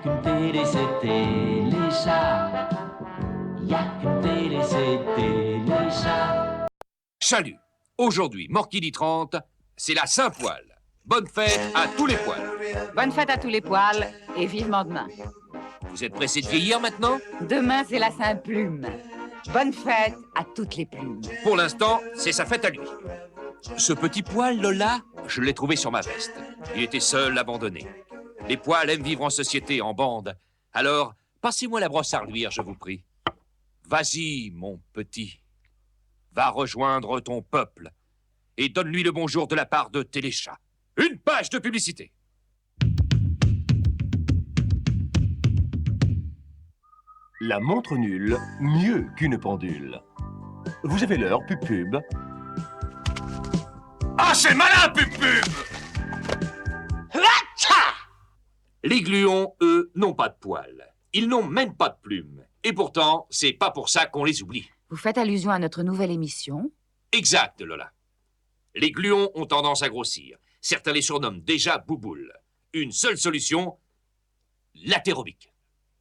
qu'une télé, c'est Téléchat. Y'a qu'une télé, c'est Téléchat. Salut. Aujourd'hui, Morquidi 30, c'est la Saint-Poil. Bonne fête à tous les poils. Bonne fête à tous les poils et vivement demain. Vous êtes pressés de vieillir maintenant? Demain, c'est la Saint-Plume. Bonne fête à toutes les plumes. Pour l'instant, c'est sa fête à lui. Ce petit poil, Lola, je l'ai trouvé sur ma veste. Il était seul, abandonné. Les poils aiment vivre en société, en bande. Alors, passez-moi la brosse à reluire, je vous prie. Vas-y, mon petit. Va rejoindre ton peuple et donne-lui le bonjour de la part de Téléchat. Une page de publicité. La montre nulle, mieux qu'une pendule. Vous avez l'heure, pub. Ah, c'est malin, pub! Les gluons, eux, n'ont pas de poils. Ils n'ont même pas de plumes. Et pourtant, c'est pas pour ça qu'on les oublie. Vous faites allusion à notre nouvelle émission? Exact, Lola. Les gluons ont tendance à grossir. Certains les surnomment déjà bouboules. Une seule solution, l'atérobique.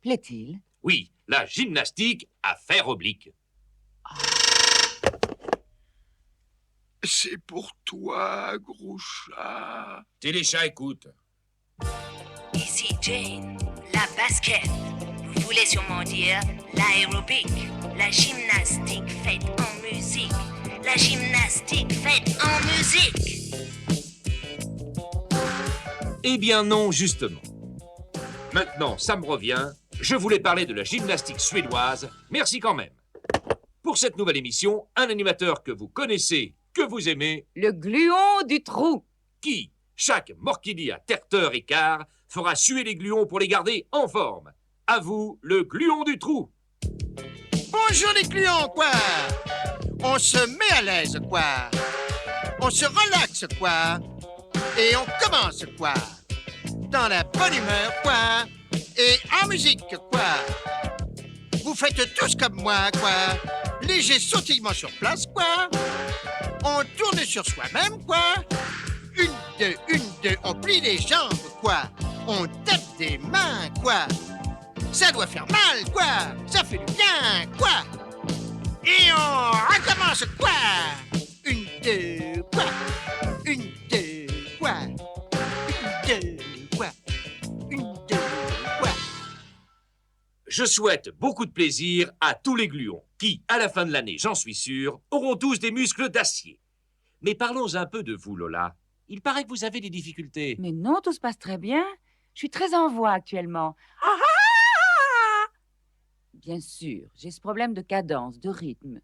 Plaît-il? Oui, la gymnastique à fer oblique. C'est pour toi, gros chat. Téléchat, écoute. Ici Jane, la basket. Vous voulez sûrement dire l'aérobic, la gymnastique faite en musique. La gymnastique faite en musique. Eh bien non, justement. Maintenant, ça me revient. Je voulais parler de la gymnastique suédoise. Merci quand même. Pour cette nouvelle émission, un animateur que vous connaissez, que vous aimez, Le gluon du trou. qui, chaque morquidi à terre et quart, fera suer les gluons pour les garder en forme. À vous, le gluon du trou. Bonjour les gluons, quoi. On se met à l'aise, quoi. On se relaxe, quoi. Et on commence, quoi. Dans la bonne humeur, quoi. Et en musique, quoi. Vous faites tous comme moi, quoi. Léger sautillement sur place, quoi. On tourne sur soi-même, quoi. Une, deux, on plie les jambes, quoi. On tape des mains, quoi. Ça doit faire mal, quoi. Ça fait du bien, quoi. Et on recommence, quoi. Une, deux, quoi. Une, deux, quoi. Une, deux, quoi. Une, deux, quoi. Je souhaite beaucoup de plaisir à tous les gluons qui, à la fin de l'année, j'en suis sûr, auront tous des muscles d'acier. Mais parlons un peu de vous, Lola. Il paraît que vous avez des difficultés. Mais non, tout se passe très bien. Je suis très en voix actuellement. Ah ah! Bien sûr, j'ai ce problème de cadence, de rythme.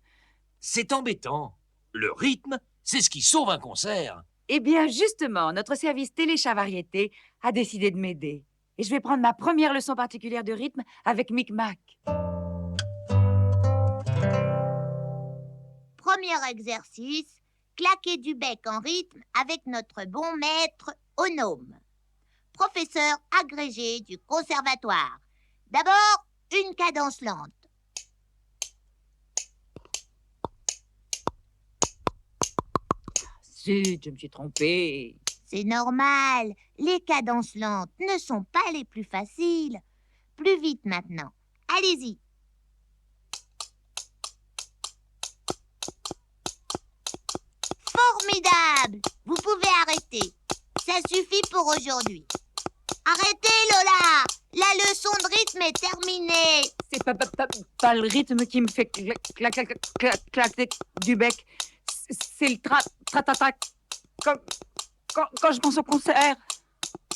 C'est embêtant. Le rythme, c'est ce qui sauve un concert. Eh bien, justement, notre service Téléchat Variété a décidé de m'aider. Et je vais prendre ma première leçon particulière de rythme avec Micmac. Premier exercice, claquer du bec en rythme avec notre bon maître Onome, professeur agrégé du conservatoire. D'abord, une cadence lente. Zut, je me suis trompée. C'est normal, les cadences lentes ne sont pas les plus faciles. Plus vite maintenant. Allez-y. Formidable! Vous pouvez arrêter. Ça suffit pour aujourd'hui. Arrêtez, Lola! La leçon de rythme est terminée. C'est pas le rythme qui me fait claquer du bec. C'est le tra-ta-ta quand je pense au concert.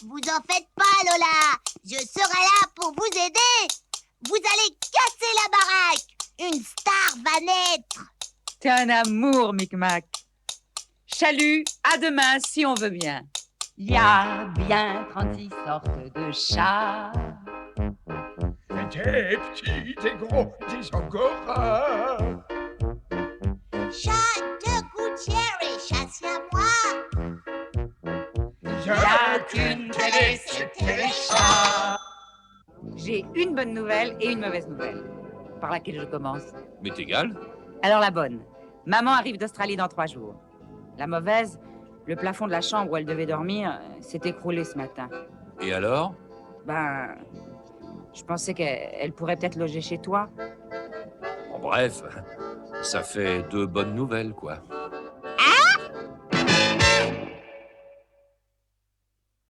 Vous en faites pas, Lola. Je serai là pour vous aider. Vous allez casser la baraque. Une star va naître. T'es un amour, Micmac. Chalut, à demain si on veut bien. Il y a bien 36 sortes de chats. Des petits, des gros, des angoras. Chat de gouttière et chasse à moi. Il y a qu'une télé, c'est Téléchat. J'ai une bonne nouvelle et une mauvaise nouvelle. Par laquelle je commence? Mais égal. Alors la bonne. Maman arrive d'Australie dans 3 jours. La mauvaise, le plafond de la chambre où elle devait dormir s'est écroulé ce matin. Et alors? Ben, Je pensais qu'elle pourrait peut-être loger chez toi. En bref, ça fait 2 bonnes nouvelles, quoi.